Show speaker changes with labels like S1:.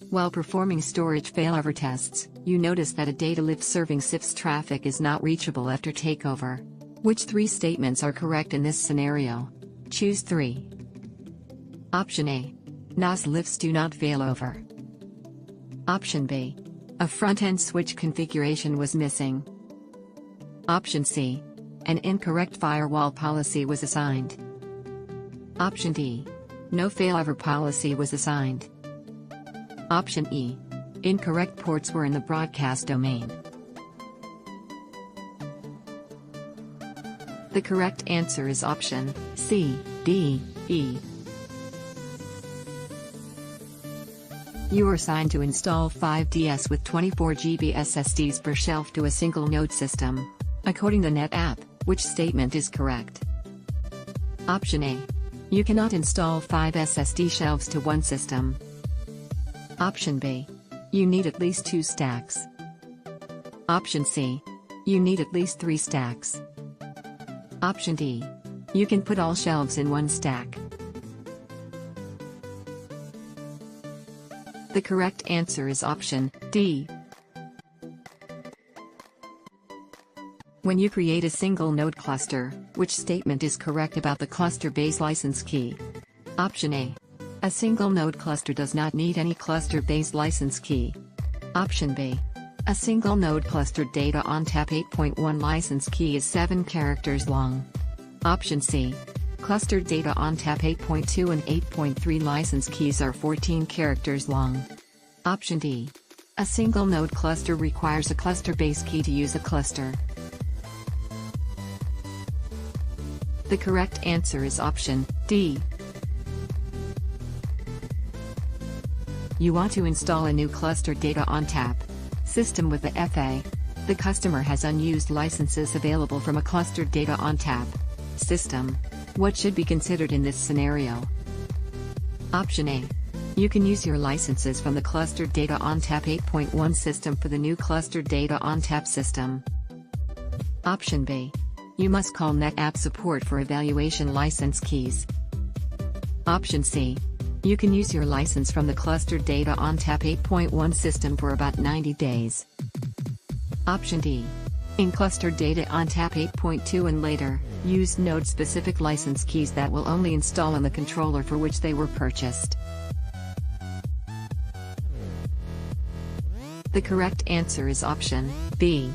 S1: While performing storage failover tests, you notice that a data lift serving CIFS traffic is not reachable after takeover. Which three statements are correct in this scenario? Choose 3. Option A. NAS lifts do not failover. Option B. A front-end switch configuration was missing. Option C. An incorrect firewall policy was assigned. Option D. No failover policy was assigned. Option E. Incorrect ports were in the broadcast domain. The correct answer is option C, D, E. You are assigned to install 5 DS with 24 GB SSDs per shelf to a single node system. According to NetApp, which statement is correct? Option A. You cannot install 5 SSD shelves to one system. Option B. You need at least 2 stacks. Option C. You need at least 3 stacks. Option D. You can put all shelves in one stack. The correct answer is option D. When you create a single node cluster, which statement is correct about the cluster base license key? Option A. A single node cluster does not need any cluster base license key. Option B. A single node cluster data ONTAP 8.1 license key is 7 characters long. Option C. Cluster data ONTAP 8.2 and 8.3 license keys are 14 characters long. Option D. A single node cluster requires a cluster base key to use a cluster. The correct answer is option D. You want to install a new cluster data ONTAP system with the FA. The customer has unused licenses available from a cluster data ONTAP system. What should be considered in this scenario? Option A. You can use your licenses from the cluster data ONTAP 8.1 system for the new cluster data ONTAP system. Option B. You must call NetApp support for evaluation license keys. Option C. You can use your license from the cluster data ONTAP 8.1 system for about 90 days. Option D. In cluster data ONTAP 8.2 and later, use node-specific license keys that will only install on the controller for which they were purchased. The correct answer is option B.